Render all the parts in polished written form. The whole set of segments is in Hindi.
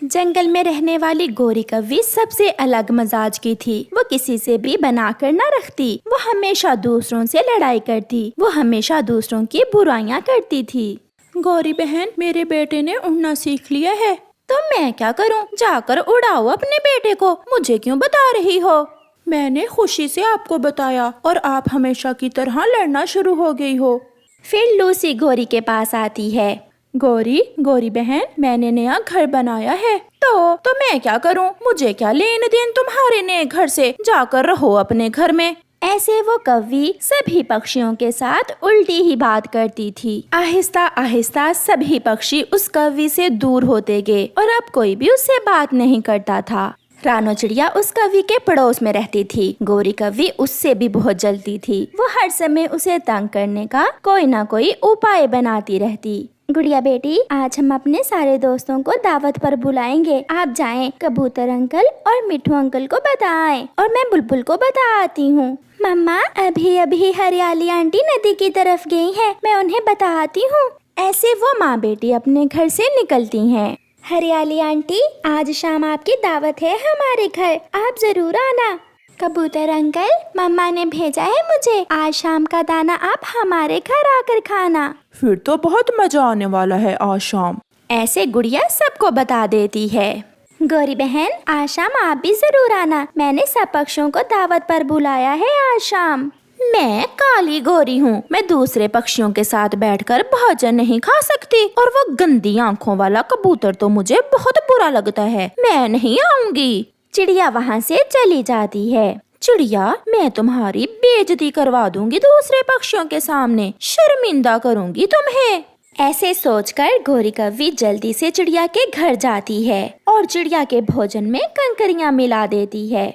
जंगल में रहने वाली गोरी कव्वी सबसे अलग मजाज की थी। वो किसी से भी बनाकर न रखती। वो हमेशा दूसरों से लड़ाई करती। वो हमेशा दूसरों की बुराइयां करती थी। गौरी बहन, मेरे बेटे ने उड़ना सीख लिया है। तो मैं क्या करूं? जाकर उड़ाओ अपने बेटे को, मुझे क्यों बता रही हो? मैंने खुशी से आपको बताया और आप हमेशा की तरह लड़ना शुरू हो गई हो। फिर लूसी गोरी के पास आती है। गौरी बहन, मैंने नया घर बनाया है। तो मैं क्या करूं? मुझे क्या लेन देन तुम्हारे नए घर से? जाकर रहो अपने घर में। ऐसे वो कव्वी सभी पक्षियों के साथ उल्टी ही बात करती थी। आहिस्ता आहिस्ता सभी पक्षी उस कव्वी से दूर होते गए और अब कोई भी उससे बात नहीं करता था। रानो चिड़िया उस कव्वी के पड़ोस में रहती थी। गोरी कव्वी उससे भी बहुत जलती थी। वो हर समय उसे तंग करने का कोई ना कोई उपाय बनाती रहती। गुड़िया बेटी, आज हम अपने सारे दोस्तों को दावत पर बुलाएंगे। आप जाएं, कबूतर अंकल और मिठू अंकल को बताएं और मैं बुलबुल को बता आती हूँ। मम्मा, अभी अभी हरियाली आंटी नदी की तरफ गई है, मैं उन्हें बता आती हूँ। ऐसे वो माँ बेटी अपने घर से निकलती हैं। हरियाली आंटी, आज शाम आपकी दावत है हमारे घर, आप जरूर आना। कबूतर अंकल, मम्मा ने भेजा है मुझे, आज शाम का दाना आप हमारे घर आकर खाना। फिर तो बहुत मजा आने वाला है आज शाम। ऐसे गुड़िया सबको बता देती है। गौरी बहन, आज शाम आप भी जरूर आना, मैंने सब पक्षियों को दावत पर बुलाया है आज शाम। मैं काली गोरी हूँ, मैं दूसरे पक्षियों के साथ बैठकर भोजन नहीं खा सकती और वो गंदी आँखों वाला कबूतर तो मुझे बहुत बुरा लगता है, मैं नहीं आऊंगी। चिड़िया वहाँ से चली जाती है। चिड़िया, मैं तुम्हारी बेइज्जती करवा दूंगी दूसरे पक्षियों के सामने, शर्मिंदा करूंगी तुम्हें। ऐसे सोचकर गोरी कव्वी जल्दी से चिड़िया के घर जाती है और चिड़िया के भोजन में कंकरियां मिला देती है।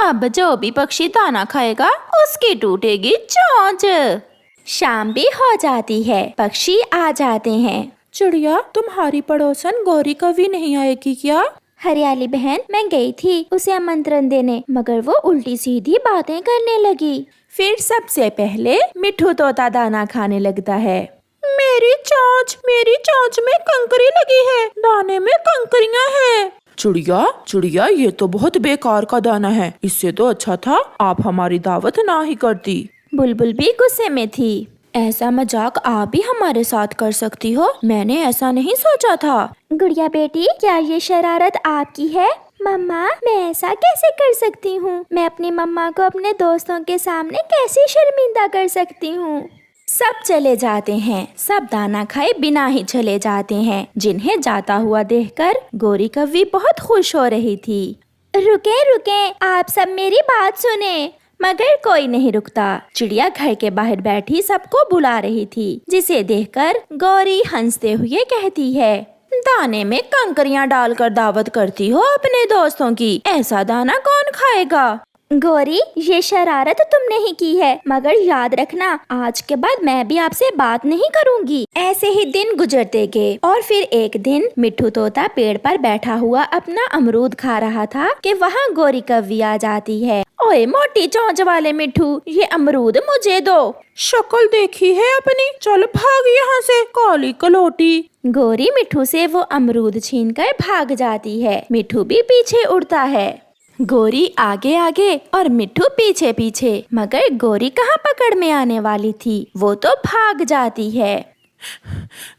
अब जो भी पक्षी दाना खाएगा उसकी टूटेगी चोंच। शाम भी हो जाती है, पक्षी आ जाते हैं। चिड़िया, तुम्हारी पड़ोसन गौरी कव्वी नहीं आएगी क्या? हरियाली बहन, मैं गई थी उसे आमंत्रण देने, मगर वो उल्टी सीधी बातें करने लगी। फिर सबसे पहले मिठू तोता दाना खाने लगता है। मेरी चोंच में कंकरी लगी है, दाने में कंकरियां हैं। चिड़िया, ये तो बहुत बेकार का दाना है, इससे तो अच्छा था आप हमारी दावत ना ही करती। बुलबुल भी गुस्से में थी। ऐसा मजाक आप भी हमारे साथ कर सकती हो, मैंने ऐसा नहीं सोचा था। गुड़िया बेटी, क्या ये शरारत आपकी है? मम्मा, मैं ऐसा कैसे कर सकती हूँ? मैं अपनी मम्मा को अपने दोस्तों के सामने कैसे शर्मिंदा कर सकती हूँ? सब चले जाते हैं, सब दाना खाए बिना ही चले जाते हैं। जिन्हें जाता हुआ देखकर गोरी कव्वी बहुत खुश हो रही थी। रुके, आप सब मेरी बात सुने। मगर कोई नहीं रुकता। चिड़िया घर के बाहर बैठी सबको बुला रही थी, जिसे देखकर गौरी हंसते हुए कहती है, दाने में कंकरियां डालकर दावत करती हो अपने दोस्तों की, ऐसा दाना कौन खाएगा? गौरी, ये शरारत तुमने ही की है, मगर याद रखना आज के बाद मैं भी आपसे बात नहीं करूंगी। ऐसे ही दिन गुजरते गए और फिर एक दिन मिठू तोता पेड़ पर बैठा हुआ अपना अमरूद खा रहा था कि वहाँ गोरी कव्वी आ जाती है। ओए मोटी चोंच वाले मिठू, ये अमरूद मुझे दो। शक्ल देखी है अपनी, चल भाग यहाँ से काली कलोटी। गोरी मिठू से वो अमरूद छीनकर भाग जाती है। मिठू भी पीछे उड़ता है। गोरी आगे आगे और मिठू पीछे पीछे, मगर गोरी कहाँ पकड़ में आने वाली थी, वो तो भाग जाती है।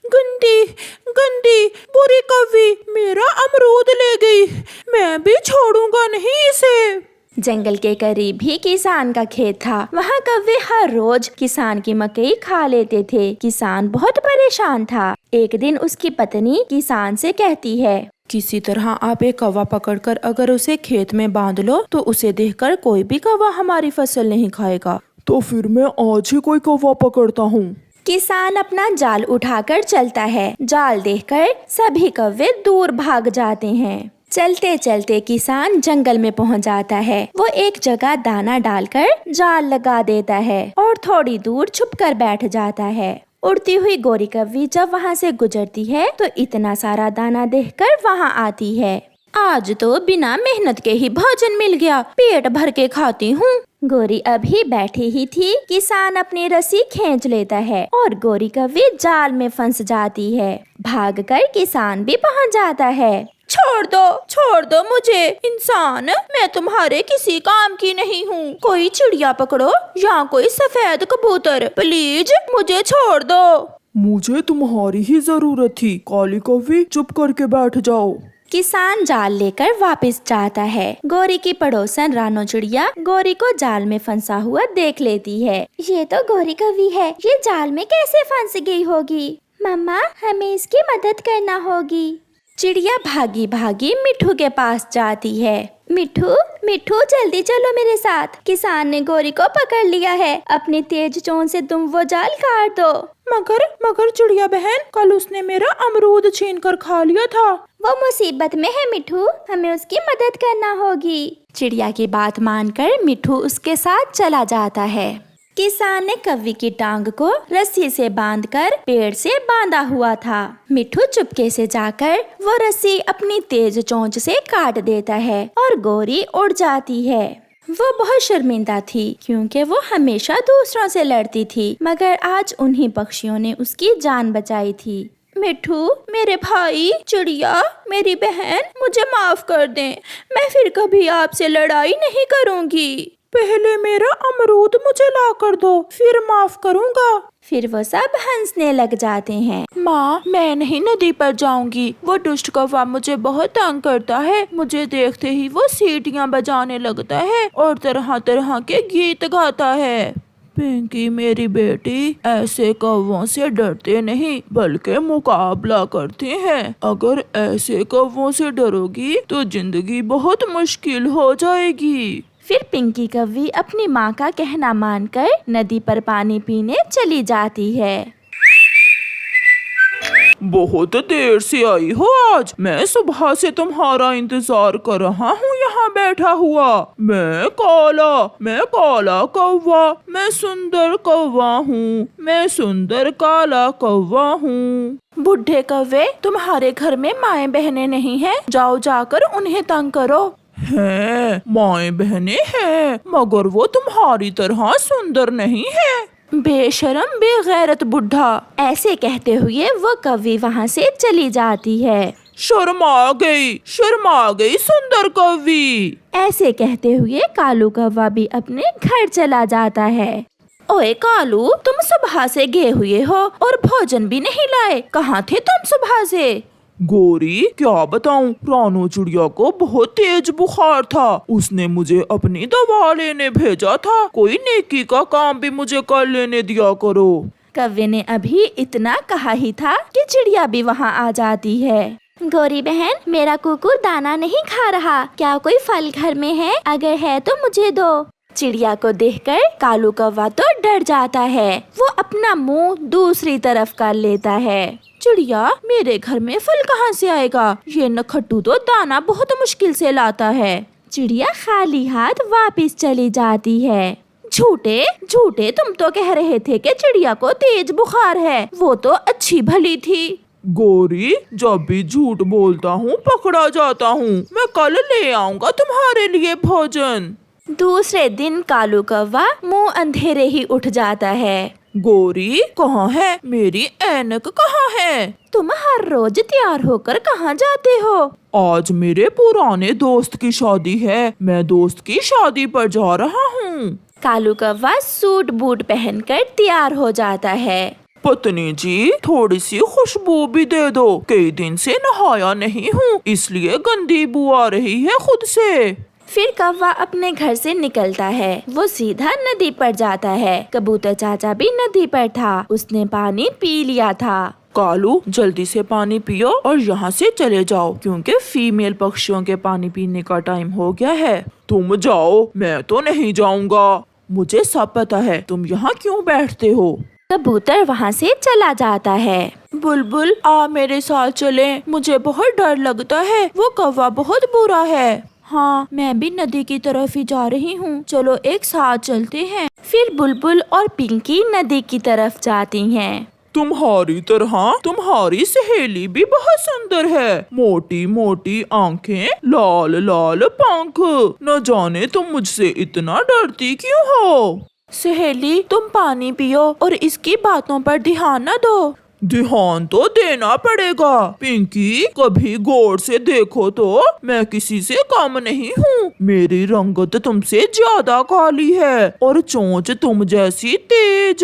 गंदी बुरी कव्वी मेरा अमरूद ले गई, मैं भी छोड़ूंगा नहीं इसे। जंगल के करीब ही किसान का खेत था। वहाँ कव्वे हर रोज किसान की मकई खा लेते थे। किसान बहुत परेशान था। एक दिन उसकी पत्नी किसान से कहती है, किसी तरह आप एक कौवा पकड़कर अगर उसे खेत में बांध लो तो उसे देखकर कोई भी कौवा हमारी फसल नहीं खाएगा। तो फिर मैं आज ही कोई कौवा पकड़ता हूँ। किसान अपना जाल उठाकर चलता है। जाल देखकर सभी कौवे दूर भाग जाते हैं। चलते चलते किसान जंगल में पहुंच जाता है। वो एक जगह दाना डालकर जाल लगा देता है और थोड़ी दूर छुपकर बैठ जाता है। उड़ती हुई गोरी कव्वी जब वहाँ से गुजरती है तो इतना सारा दाना देखकर वहाँ आती है। आज तो बिना मेहनत के ही भोजन मिल गया, पेट भर के खाती हूँ। गोरी अभी बैठी ही थी, किसान अपनी रस्सी खींच लेता है और गोरी कौवी जाल में फंस जाती है। भागकर किसान भी पहुंच जाता है। छोड़ दो मुझे इंसान, मैं तुम्हारे किसी काम की नहीं हूँ। कोई चिड़िया पकड़ो या कोई सफेद कबूतर, प्लीज मुझे छोड़ दो। मुझे तुम्हारी ही जरूरत थी। काली कौवी, चुप करके बैठ जाओ। किसान जाल लेकर वापस जाता है। गोरी की पड़ोसन रानो चिड़िया गोरी को जाल में फंसा हुआ देख लेती है। ये तो गोरी कौवी है, ये जाल में कैसे फंस गई होगी? मम्मा, हमें इसकी मदद करना होगी। चिड़िया भागी भागी मिट्ठू के पास जाती है। मिट्ठू मिट्ठू, जल्दी चलो मेरे साथ, किसान ने गोरी को पकड़ लिया है। अपनी तेज चोंच से तुम वो जाल काट दो। मगर चिड़िया बहन, कल उसने मेरा अमरूद छीन कर खा लिया था। वो मुसीबत में है मिट्ठू, हमें उसकी मदद करना होगी। चिड़िया की बात मानकर मिट्ठू उसके साथ चला जाता है। किसान ने कौवी की टांग को रस्सी से बांधकर पेड़ से बांधा हुआ था। मिट्ठू चुपके से जाकर वो रस्सी अपनी तेज चोंच से काट देता है और गोरी उड़ जाती है। वो बहुत शर्मिंदा थी क्योंकि वो हमेशा दूसरों से लड़ती थी, मगर आज उन्हीं पक्षियों ने उसकी जान बचाई थी। मिट्ठू, मेरे भाई, चिड़िया, मेरी बहन, मुझे माफ कर दें। मैं फिर कभी आपसे लड़ाई नहीं करूँगी। पहले मेरा अमरूद मुझे ला कर दो, फिर माफ करूँगा। फिर वो सब हंसने लग जाते हैं। माँ, मैं नहीं नदी पर जाऊंगी। वो दुष्ट कौवा मुझे बहुत तंग करता है। मुझे देखते ही वो सीटियाँ बजाने लगता है और तरह तरह के गीत गाता है। पिंकी मेरी बेटी, ऐसे कौवों से डरते नहीं बल्कि मुकाबला करते हैं। अगर ऐसे कौवों से डरोगी तो जिंदगी बहुत मुश्किल हो जाएगी। फिर पिंकी कौवी अपनी माँ का कहना मानकर नदी पर पानी पीने चली जाती है। बहुत देर से आई हो आज। मैं सुबह से तुम्हारा इंतजार कर रहा हूँ यहाँ बैठा हुआ। मैं काला कौवा, मैं सुंदर कौवा हूँ, मैं सुंदर काला कौवा हूँ। बुढ़े कौवे, तुम्हारे घर में माएँ बहनें नहीं हैं? जाओ जाकर उन्हें तंग करो। हैं, माएँ बहनें हैं, मगर वो तुम्हारी तरह सुंदर नहीं है। बेशरम बेगैरत बुढ़ा। ऐसे कहते हुए वो कौवी वहाँ से चली जाती है। शर्मा गई सुंदर कौवी। ऐसे कहते हुए कालू कौवा भी अपने घर चला जाता है। ओए कालू, तुम सुबह से गए हुए हो और भोजन भी नहीं लाए। कहाँ थे तुम सुबह से? गोरी, क्या बताऊं, रानो चिड़िया को बहुत तेज बुखार था। उसने मुझे अपनी दवा लेने भेजा था। कोई नेकी का काम भी मुझे कर लेने दिया करो। कौवे ने अभी इतना कहा ही था कि चिड़िया भी वहाँ आ जाती है। गोरी बहन, मेरा कुकुर दाना नहीं खा रहा, क्या कोई फल घर में है? अगर है तो मुझे दो। चिड़िया को देखकर कालू कौवा तो डर जाता है। वो अपना मुंह दूसरी तरफ कर लेता है। चिड़िया, मेरे घर में फल कहाँ से आएगा? ये नखट्टू तो दाना बहुत मुश्किल से लाता है। चिड़िया खाली हाथ वापस चली जाती है। झूठे, तुम तो कह रहे थे कि चिड़िया को तेज बुखार है। वो तो अच्छी भली थी। गोरी, जब भी झूठ बोलता हूँ पकड़ा जाता हूँ। मैं कल ले आऊँगा तुम्हारे लिए भोजन। दूसरे दिन कालू कौवा मुंह अंधेरे ही उठ जाता है। गोरी, कहाँ है मेरी ऐनक? कहाँ है? तुम हर रोज तैयार होकर कहाँ जाते हो? आज मेरे पुराने दोस्त की शादी है। मैं दोस्त की शादी पर जा रहा हूँ। कालू कौवा सूट बूट पहनकर तैयार हो जाता है। पत्नी जी, थोड़ी सी खुशबू भी दे दो। कई दिन से नहाया नहीं हूँ, इसलिए गंदी बू आ रही है खुद से। फिर कौवा अपने घर से निकलता है। वो सीधा नदी पर जाता है। कबूतर चाचा भी नदी पर था, उसने पानी पी लिया था। कालू, जल्दी से पानी पियो और यहाँ से चले जाओ, क्योंकि फीमेल पक्षियों के पानी पीने का टाइम हो गया है। तुम जाओ, मैं तो नहीं जाऊँगा। मुझे सब पता है, तुम यहाँ क्यों बैठते हो। कबूतर वहाँ से चला जाता है। बुलबुल, आ मेरे साथ चले, मुझे बहुत डर लगता है। वो कौवा बहुत बुरा है। हाँ, मैं भी नदी की तरफ ही जा रही हूँ, चलो एक साथ चलते हैं। फिर बुलबुल और पिंकी नदी की तरफ जाती हैं। तुम्हारी तरह तुम्हारी सहेली भी बहुत सुंदर है। मोटी मोटी आंखें, लाल लाल पंख। न जाने तुम मुझसे इतना डरती क्यों हो? सहेली, तुम पानी पियो और इसकी बातों पर ध्यान न दो। ध्यान तो देना पड़ेगा पिंकी। कभी गौर से देखो तो मैं किसी से कम नहीं हूँ। मेरी रंगत तुमसे ज्यादा काली है और चोंच तुम जैसी तेज।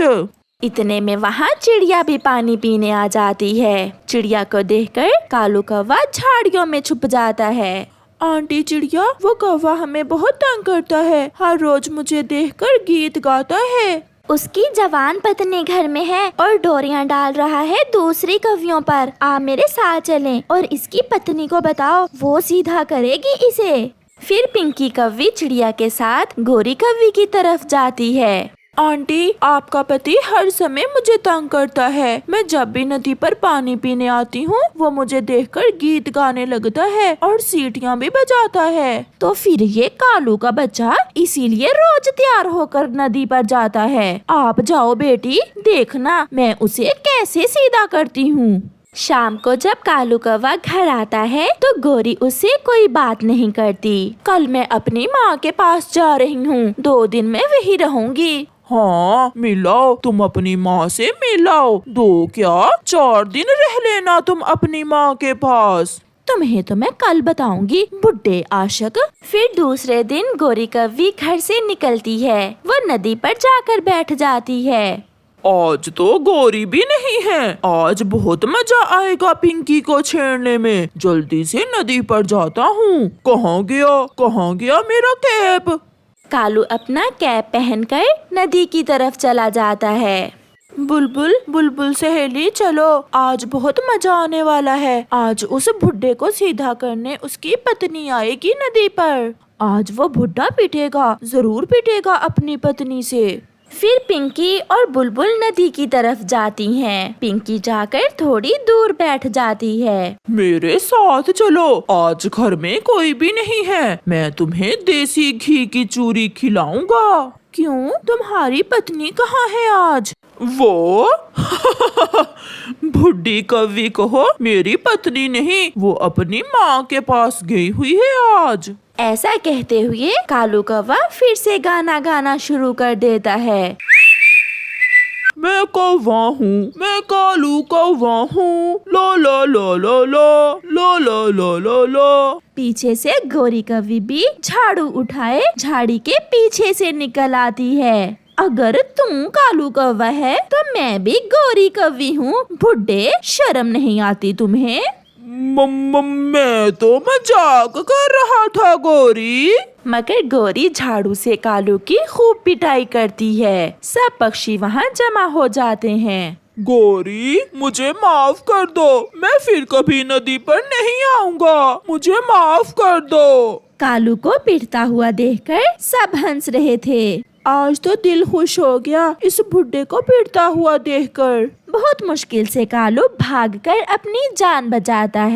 इतने में वहाँ चिड़िया भी पानी पीने आ जाती है। चिड़िया को देखकर कालू कौवा झाड़ियों में छुप जाता है। आंटी चिड़िया, वो कौवा हमें बहुत तंग करता है। हर रोज मुझे देखकर गीत गाता है। उसकी जवान पत्नी घर में है और डोरियां डाल रहा है दूसरी कौवियों पर। आप मेरे साथ चलें और इसकी पत्नी को बताओ, वो सीधा करेगी इसे। फिर पिंकी कौवी चिड़िया के साथ गोरी कौवी की तरफ जाती है। आंटी, आपका पति हर समय मुझे तंग करता है। मैं जब भी नदी पर पानी पीने आती हूँ, वो मुझे देखकर गीत गाने लगता है और सीटियाँ भी बजाता है। तो फिर ये कालू का बच्चा इसीलिए रोज तैयार होकर नदी पर जाता है। आप जाओ बेटी, देखना मैं उसे कैसे सीधा करती हूँ। शाम को जब कालू कौवा घर आता है तो गोरी उसे कोई बात नहीं करती। कल मैं अपनी माँ के पास जा रही हूँ, 2 दिन में वही रहूंगी। हाँ, मिलाओ, तुम अपनी माँ से मिलाओ। 2 क्या 4 दिन रह लेना तुम अपनी माँ के पास। तुम्हें तो मैं कल बताऊंगी, बुड्ढे आशिक। फिर दूसरे दिन गोरी कौवी घर से निकलती है। वो नदी पर जाकर बैठ जाती है। आज तो गोरी भी नहीं है। आज बहुत मजा आएगा पिंकी को छेड़ने में। जल्दी से नदी पर जाता हूँ। कहाँ गया मेरा कैप? कालू अपना कैप पहनकर नदी की तरफ चला जाता है। बुलबुल बुलबुल सहेली, चलो, आज बहुत मजा आने वाला है। आज उस बुड्ढे को सीधा करने उसकी पत्नी आएगी नदी पर। आज वो बुड्ढा पिटेगा, जरूर पिटेगा अपनी पत्नी से। फिर पिंकी और बुलबुल नदी की तरफ जाती हैं। पिंकी जाकर थोड़ी दूर बैठ जाती है। मेरे साथ चलो, आज घर में कोई भी नहीं है। मैं तुम्हें देसी घी की चूरी खिलाऊंगा। क्यों, तुम्हारी पत्नी कहाँ है आज? वो बुढ़ी कौवी कहो, मेरी पत्नी नहीं, वो अपनी माँ के पास गई हुई है आज। ऐसा कहते हुए कालू कौवा फिर से गाना गाना शुरू कर देता है। मैं कौवा हूँ, मैं कालू कौवा हूँ, लो लो लो लो लो लो लो लो लो लो। पीछे से गोरी कौवी भी झाड़ू उठाए झाड़ी के पीछे से निकल आती है। अगर तू कालू कौवा है तो मैं भी गोरी कौवी हूँ। बुड्ढे, शर्म नहीं आती तुम्हें? मैं तो मजाक कर रहा था गोरी। मगर गोरी झाड़ू से कालू की खूब पिटाई करती है। सब पक्षी वहाँ जमा हो जाते हैं। गोरी, मुझे माफ कर दो। मैं फिर कभी नदी पर नहीं आऊंगा। मुझे माफ कर दो। कालू को पिटता हुआ देखकर सब हंस रहे थे। आज तो दिल खुश हो गया इस बुड्ढे को पिटता हुआ देखकर। बहुत मुश्किल से कालू भागकर अपनी जान बचाता है।